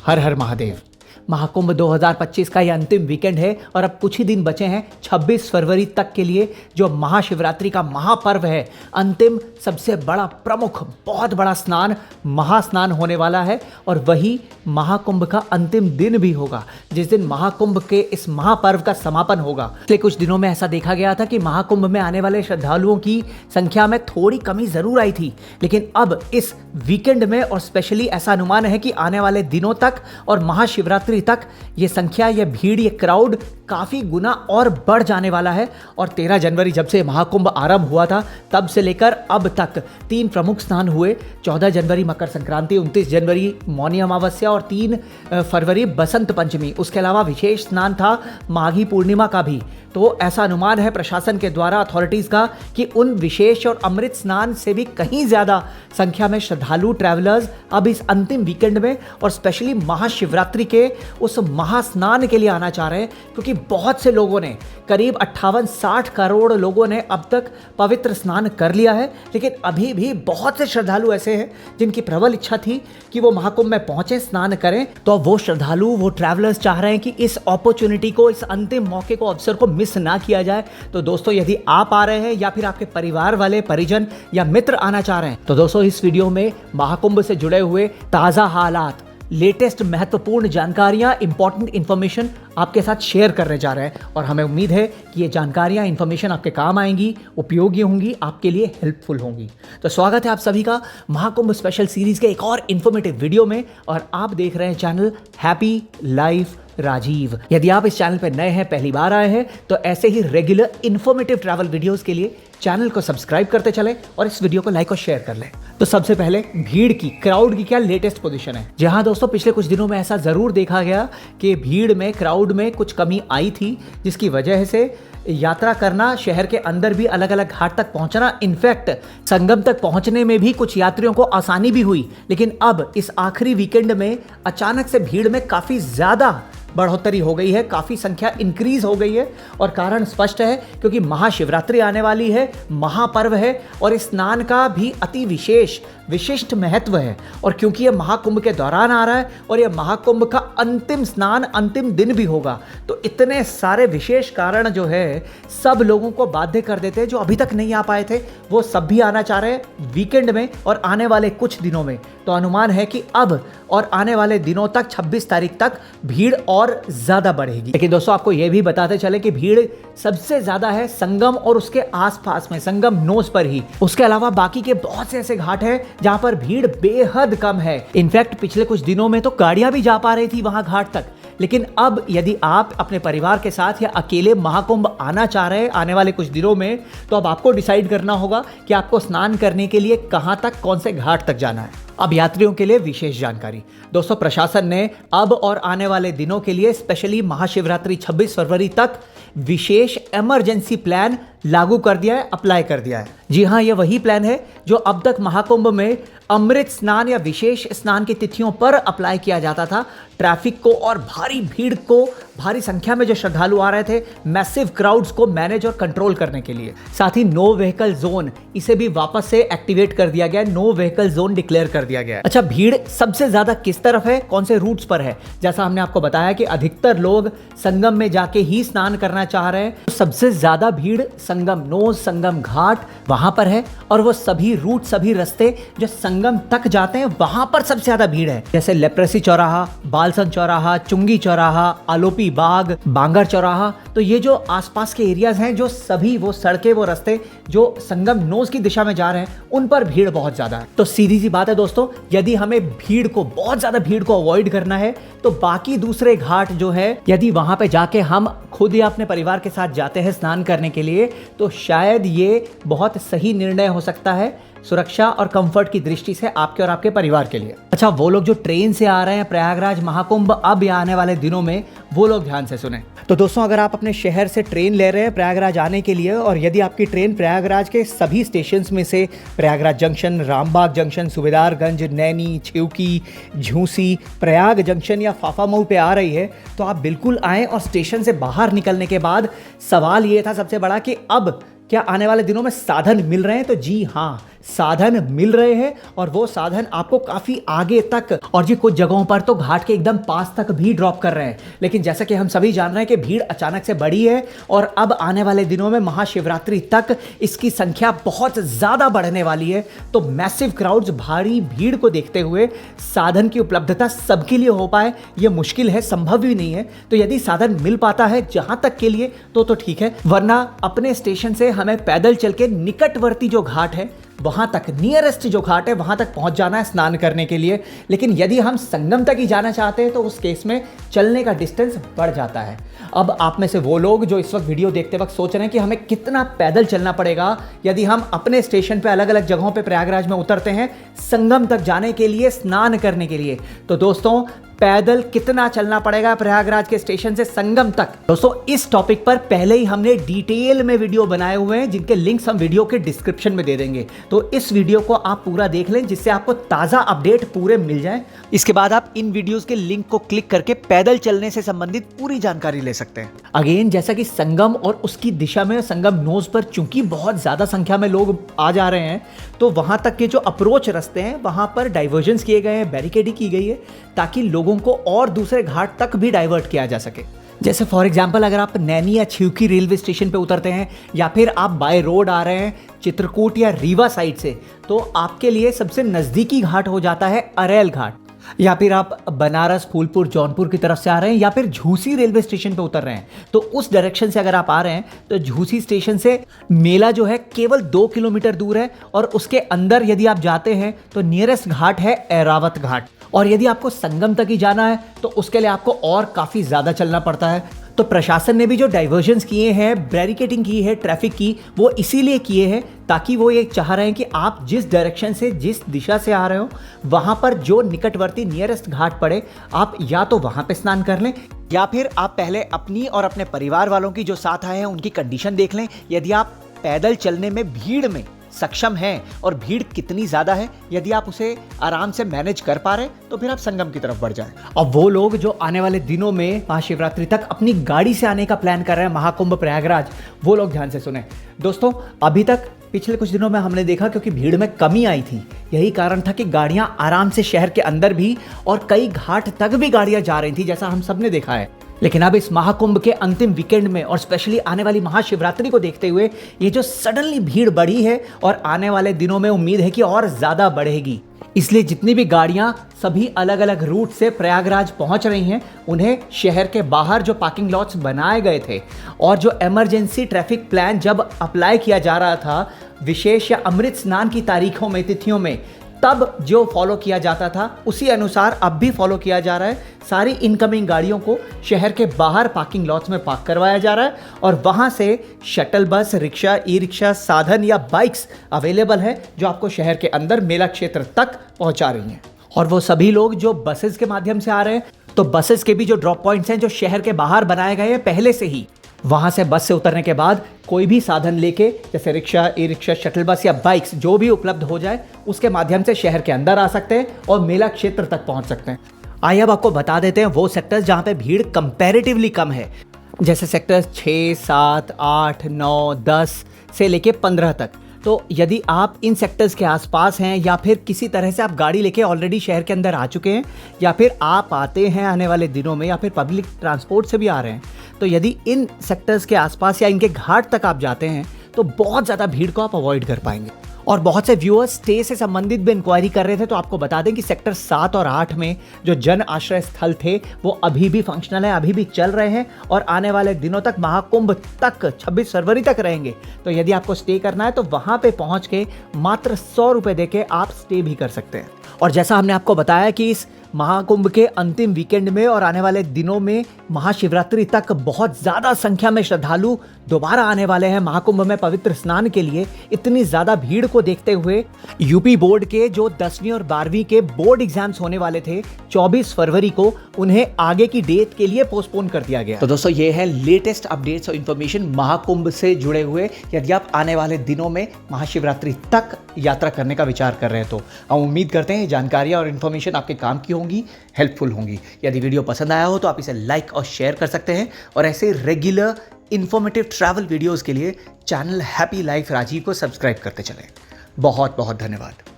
हर हर महादेव। महाकुंभ 2025 का ये अंतिम वीकेंड है और अब कुछ ही दिन बचे हैं 26 फरवरी तक के लिए, जो महाशिवरात्रि का महापर्व है। अंतिम सबसे बड़ा प्रमुख बहुत बड़ा स्नान महास्नान होने वाला है और वही महाकुंभ का अंतिम दिन भी होगा, जिस दिन महाकुंभ के इस महापर्व का समापन होगा। पिछले कुछ दिनों में ऐसा देखा गया था कि महाकुंभ में आने वाले श्रद्धालुओं की संख्या में थोड़ी कमी जरूर आई थी, लेकिन अब इस वीकेंड में और स्पेशली ऐसा अनुमान है कि आने वाले दिनों तक और महाशिवरात्रि तक ये संख्या, ये भीड़, ये क्राउड काफी गुना और बढ़ जाने वाला है। और 13 जनवरी जब से महाकुंभ आरंभ हुआ था तब से लेकर अब तक 3 प्रमुख स्नान हुए। 14 जनवरी मकर संक्रांति, 29 जनवरी मौनी अमावस्या और 3 फरवरी बसंत पंचमी। उसके अलावा विशेष स्नान था माघी पूर्णिमा का भी। तो ऐसा अनुमान है प्रशासन के द्वारा, अथॉरिटीज का, कि उन विशेष और अमृत स्नान से भी कहीं ज्यादा संख्या में श्रद्धालु ट्रैवलर्स अब इस अंतिम वीकेंड में और स्पेशली महाशिवरात्रि के उस महास्नान के लिए आना चाह रहे हैं, क्योंकि बहुत से लोगों ने, करीब 58-60 करोड़ लोगों ने अब तक पवित्र स्नान कर लिया है। लेकिन अभी भी बहुत से श्रद्धालु ऐसे हैं जिनकी प्रबल इच्छा थी कि वो महाकुंभ में पहुंचे, स्नान करें। तो वो श्रद्धालु, वो ट्रैवलर्स चाह रहे हैं कि इस अपॉर्चुनिटी को, इस अंतिम मौके को, अवसर को मिस ना किया जाए। तो दोस्तों, यदि आप आ रहे हैं या फिर आपके परिवार वाले, परिजन या मित्र आना चाह रहे हैं, तो दोस्तों इस वीडियो में महाकुंभ से जुड़े हुए ताजा हालात, लेटेस्ट महत्वपूर्ण जानकारियां, इंपॉर्टेंट इंफॉर्मेशन आपके साथ शेयर करने जा रहे हैं। और हमें उम्मीद है कि ये जानकारियां, इंफॉर्मेशन आपके काम आएंगी, उपयोगी होंगी, आपके लिए हेल्पफुल होंगी। तो स्वागत है आप सभी का महाकुंभ स्पेशल सीरीज के एक और इंफॉर्मेटिव वीडियो में, और आप देख रहे हैं चैनल हैप्पी लाइफ राजीव। यदि आप इस चैनल पर नए हैं, पहली बार आए हैं, तो ऐसे ही रेगुलर इंफॉर्मेटिव ट्रैवल वीडियोस के लिए चैनल को सब्सक्राइब करते चलें और इस वीडियो को लाइक और शेयर कर लें। तो सबसे पहले भीड़ की, क्राउड की क्या लेटेस्ट पोजीशन है। जी हाँ दोस्तों, पिछले कुछ दिनों में ऐसा जरूर देखा गया कि भीड़ में, क्राउड में कुछ कमी आई थी, जिसकी वजह से यात्रा करना, शहर के अंदर भी अलग अलग घाट तक पहुंचना, इनफैक्ट संगम तक पहुंचने में भी कुछ यात्रियों को आसानी भी हुई। लेकिन अब इस आखिरी वीकेंड में अचानक से भीड़ में काफी ज्यादा बढ़ोतरी हो गई है, काफी संख्या इंक्रीज हो गई है। और कारण स्पष्ट है, क्योंकि महाशिवरात्रि आने वाली है, महापर्व है और इस स्नान का भी अति विशेष विशिष्ट महत्व है। और क्योंकि यह महाकुंभ के दौरान आ रहा है और यह महाकुंभ का अंतिम स्नान, अंतिम दिन भी होगा, तो इतने सारे विशेष कारण जो है सब लोगों को बाध्य कर देते हैं। जो अभी तक नहीं आ पाए थे वो सब भी आना चाह रहे हैं वीकेंड में और आने वाले कुछ दिनों में। तो अनुमान है कि अब और आने वाले दिनों तक, 26 तारीख तक भीड़ और ज्यादा बढ़ेगी। लेकिन दोस्तों, आपको यह भी बताते चले कि भीड़ सबसे ज्यादा है संगम और उसके आसपास में, संगम नोज पर ही। उसके अलावा बाकी के बहुत से ऐसे घाट हैं जहां पर भीड़ बेहद कम है। इनफैक्ट पिछले कुछ दिनों में तो गाड़ियां भी जा पा रही थी वहां घाट तक। लेकिन अब यदि आप अपने परिवार के साथ या अकेले महाकुंभ आना चाह रहे हैं आने वाले कुछ दिनों में, तो अब आपको डिसाइड करना होगा कि आपको स्नान करने के लिए कहां तक, कौन से घाट तक जाना है। अब यात्रियों के लिए विशेष जानकारी। दोस्तों, प्रशासन ने अब और आने वाले दिनों के लिए, स्पेशली महाशिवरात्रि 26 फरवरी तक, विशेष इमरजेंसी प्लान लागू कर दिया है, अप्लाई कर दिया है। जी हाँ, यह वही प्लान है जो अब तक महाकुंभ में अमृत स्नान या विशेष स्नान की तिथियों पर अप्लाई किया जाता था। ट्रैफिक को और भारी भीड़ को, भारी संख्या में जो श्रद्धालु आ रहे थे, मैसिव क्राउड्स को मैनेज और कंट्रोल करने के लिए। साथ ही नो व्हीकल जोन, इसे भी वापस से एक्टिवेट कर दिया गया, नो व्हीकल जोन डिक्लेयर कर दिया गया। अच्छा, भीड़ सबसे ज्यादा किस तरफ है, कौन से रूट्स पर है? जैसा हमने आपको बताया कि अधिकतर लोग संगम में जाके ही स्नान करना चाह रहे हैं। तो सबसे ज्यादा भीड़ संगम नोज, संगम घाट, वहां पर है। और वो सभी रूट, सभी रास्ते जो संगम तक जाते हैं, वहां पर सबसे ज्यादा भीड़ है। जैसे लेप्रेसी चौराहा, बालसन चौराहा, चुंगी चौराहा, आलोपी बाग, बांगर चौराहा। तो ये जो आसपास के एरियाज हैं, जो सभी वो सड़कें, वो रास्ते जो संगम नोज की दिशा में जा रहे हैं, उन पर भीड़ बहुत ज्यादा है। तो सीधी सी बात है दोस्तों, यदि हमें भीड़ को, बहुत ज्यादा भीड़ को अवॉइड करना है, तो बाकी दूसरे घाट जो है, यदि वहां पे जाके हम खुद या अपने परिवार के साथ जाते हैं स्नान करने के लिए, तो शायद ये बहुत सही निर्णय हो सकता है सुरक्षा और कंफर्ट की दृष्टि से आपके और आपके परिवार के लिए। अच्छा, वो लोग जो ट्रेन से आ रहे हैं प्रयागराज महाकुंभ अब या आने वाले दिनों में, वो लोग ध्यान से सुने। तो दोस्तों, अगर आप अपने शहर से ट्रेन ले रहे हैं प्रयागराज आने के लिए, और यदि आपकी ट्रेन प्रयागराज के सभी स्टेशंस में से, Prayagraj junction, Rambagh junction, Subedarganj, Naini, Chheoki, Jhusi, Prayag junction या फाफामऊ पे आ रही है, तो आप बिल्कुल आएँ। और स्टेशन से बाहर निकलने के बाद सवाल ये था सबसे बड़ा कि अब क्या आने वाले दिनों में साधन मिल रहे हैं? तो जी हाँ, साधन मिल रहे हैं और वो साधन आपको काफ़ी आगे तक और जी कुछ जगहों पर तो घाट के एकदम पास तक भी ड्रॉप कर रहे हैं। लेकिन जैसा कि हम सभी जान रहे हैं कि भीड़ अचानक से बढ़ी है और अब आने वाले दिनों में महाशिवरात्रि तक इसकी संख्या बहुत ज़्यादा बढ़ने वाली है। तो मैसिव क्राउड्स, भारी भीड़ को देखते हुए साधन की उपलब्धता सबके लिए हो पाए ये मुश्किल है, संभव भी नहीं है। तो यदि साधन मिल पाता है जहां तक के लिए तो ठीक है, वरना अपने स्टेशन से हमें पैदल चल के निकटवर्ती जो घाट है वहां तक, नियरेस्ट जो घाट है वहां तक पहुंच जाना है स्नान करने के लिए। लेकिन यदि हम संगम तक ही जाना चाहते हैं तो उस केस में चलने का डिस्टेंस बढ़ जाता है। अब आप में से वो लोग जो इस वक्त वीडियो देखते वक्त सोच रहे हैं कि हमें कितना पैदल चलना पड़ेगा यदि हम अपने स्टेशन पे अलग अलग जगहों पे प्रयागराज में उतरते हैं संगम तक जाने के लिए, स्नान करने के लिए, तो दोस्तों पैदल कितना चलना पड़ेगा प्रयागराज के स्टेशन से संगम तक। दोस्तों इस टॉपिक पर पहले ही हमने डिटेल में वीडियो बनाए हुए हैं जिनके लिंक्स हम वीडियो के डिस्क्रिप्शन में दे देंगे। तो इस वीडियो को आप पूरा देख लें जिससे आपको ताजा अपडेट पूरे मिल जाए। इसके बाद आप इन वीडियोस के लिंक को क्लिक करके पैदल चलने से संबंधित पूरी जानकारी ले सकते हैं। अगेन, जैसा कि संगम और उसकी दिशा में संगम नोज पर चूंकि बहुत ज्यादा संख्या में लोग आ जा रहे हैं तो वहां तक के जो अप्रोच रास्ते हैं वहां पर डाइवर्जन्स किए गए हैं, बैरिकेडिंग की गई है ताकि लोगों को और दूसरे घाट तक भी डाइवर्ट किया जा सके। जैसे फॉर एग्जांपल अगर आप नैनी या छिवकी रेलवे स्टेशन पे उतरते हैं या फिर आप बाय रोड आ रहे हैं चित्रकूट या रीवा साइड से, तो आपके लिए सबसे नजदीकी घाट हो जाता है अरेल घाट। या फिर आप बनारस, फूलपुर, जौनपुर की तरफ से आ रहे हैं या फिर झूसी रेलवे स्टेशन पे उतर रहे हैं तो उस डायरेक्शन से अगर आप आ रहे हैं तो झूसी स्टेशन से मेला जो है केवल 2 किलोमीटर दूर है और उसके अंदर यदि आप जाते हैं तो नियरेस्ट घाट है ऐरावत घाट। और यदि आपको संगम तक ही जाना है तो उसके लिए आपको और काफ़ी ज़्यादा चलना पड़ता है। तो प्रशासन ने भी जो डाइवर्जन्स किए हैं, बैरिकेडिंग की है ट्रैफिक की, वो इसीलिए किए हैं ताकि वो ये चाह रहे हैं कि आप जिस डायरेक्शन से, जिस दिशा से आ रहे हो वहाँ पर जो निकटवर्ती नियरेस्ट घाट पड़े आप या तो वहाँ पे स्नान कर लें या फिर आप पहले अपनी और अपने परिवार वालों की जो साथ आए हैं उनकी कंडीशन देख लें। यदि आप पैदल चलने में भीड़ में सक्षम हैं और भीड़ कितनी ज्यादा है, यदि आप उसे आराम से मैनेज कर पा रहे तो फिर आप संगम की तरफ बढ़ जाएं। और वो लोग जो आने वाले दिनों में महाशिवरात्रि तक अपनी गाड़ी से आने का प्लान कर रहे हैं महाकुंभ प्रयागराज, वो लोग ध्यान से सुने। दोस्तों अभी तक पिछले कुछ दिनों में हमने देखा क्योंकि भीड़ में कमी आई थी, यही कारण था कि गाड़ियां आराम से शहर के अंदर भी और कई घाट तक भी गाड़ियां जा रही थी, जैसा हम सब ने देखा है। लेकिन अब इस महाकुंभ के अंतिम वीकेंड में और स्पेशली आने वाली महाशिवरात्रि को देखते हुए ये जो सडनली भीड़ बढ़ी है और आने वाले दिनों में उम्मीद है कि और ज़्यादा बढ़ेगी, इसलिए जितनी भी गाड़ियां सभी अलग अलग रूट से प्रयागराज पहुंच रही हैं उन्हें शहर के बाहर जो पार्किंग लॉट्स बनाए गए थे और जो इमरजेंसी ट्रैफिक प्लान जब अप्लाई किया जा रहा था विशेष या अमृत स्नान की तारीखों में, तिथियों में, तब जो फॉलो किया जाता था उसी अनुसार अब भी फॉलो किया जा रहा है। सारी इनकमिंग गाड़ियों को शहर के बाहर पार्किंग लॉट्स में पार्क करवाया जा रहा है और वहां से shuttle bus, rickshaw, e rickshaw, साधन या बाइक्स अवेलेबल है जो आपको शहर के अंदर मेला क्षेत्र तक पहुंचा रही हैं। और वो सभी लोग जो बसेस के माध्यम से आ रहे हैं तो बसेस के भी जो ड्रॉप पॉइंट्स हैं जो शहर के बाहर बनाए गए हैं पहले से ही, वहां से बस से उतरने के बाद कोई भी साधन लेके जैसे rickshaw, e rickshaw, shuttle bus या बाइक्स जो भी उपलब्ध हो जाए उसके माध्यम से शहर के अंदर आ सकते हैं और मेला क्षेत्र तक पहुंच सकते हैं। आइए अब आपको बता देते हैं वो सेक्टर्स जहां पे भीड़ कंपैरेटिवली कम है, जैसे सेक्टर्स 6, 7, 8, 9, 10 से लेके 15 तक। तो यदि आप इन सेक्टर्स के आसपास हैं या फिर किसी तरह से आप गाड़ी लेके ऑलरेडी शहर के अंदर आ चुके हैं या फिर आप आते हैं आने वाले दिनों में या फिर पब्लिक ट्रांसपोर्ट से भी आ रहे हैं, तो यदि इन सेक्टर्स के आसपास या इनके घाट तक आप जाते हैं तो बहुत ज़्यादा भीड़ को आप अवॉइड कर पाएंगे। और बहुत से व्यूअर्स स्टे से संबंधित भी इंक्वायरी कर रहे थे, तो आपको बता दें कि सेक्टर 7 और 8 में जो जन आश्रय स्थल थे वो अभी भी फंक्शनल है, अभी भी चल रहे हैं और आने वाले दिनों तक महाकुंभ तक 26 फरवरी तक रहेंगे। तो यदि आपको स्टे करना है तो वहां पे पहुंच के मात्र 100 रुपए देके आप स्टे भी कर सकते हैं। और जैसा हमने आपको बताया कि इस महाकुंभ के अंतिम वीकेंड में और आने वाले दिनों में महाशिवरात्रि तक बहुत ज़्यादा संख्या में श्रद्धालु दोबारा आने वाले हैं महाकुंभ में पवित्र स्नान के लिए। इतनी ज़्यादा भीड़ को देखते हुए यूपी बोर्ड के जो 10वीं और 12वीं के बोर्ड एग्जाम्स होने वाले थे 24 फरवरी को, उन्हें आगे की डेट के लिए पोस्टपोन कर दिया गया। तो दोस्तों ये है लेटेस्ट अपडेट्स और इन्फॉर्मेशन महाकुंभ से जुड़े हुए। यदि आप आने वाले दिनों में महाशिवरात्रि तक यात्रा करने का विचार कर रहे हैं तो हम उम्मीद करते हैं ये जानकारियाँ और इन्फॉर्मेशन आपके काम की होंगी, हेल्पफुल होंगी। यदि वीडियो पसंद आया हो तो आप इसे लाइक और शेयर कर सकते हैं और ऐसे रेगुलर इन्फॉर्मेटिव ट्रैवल वीडियोस के लिए चैनल हैप्पी लाइफ राजीव को सब्सक्राइब करते चलें। बहुत बहुत धन्यवाद।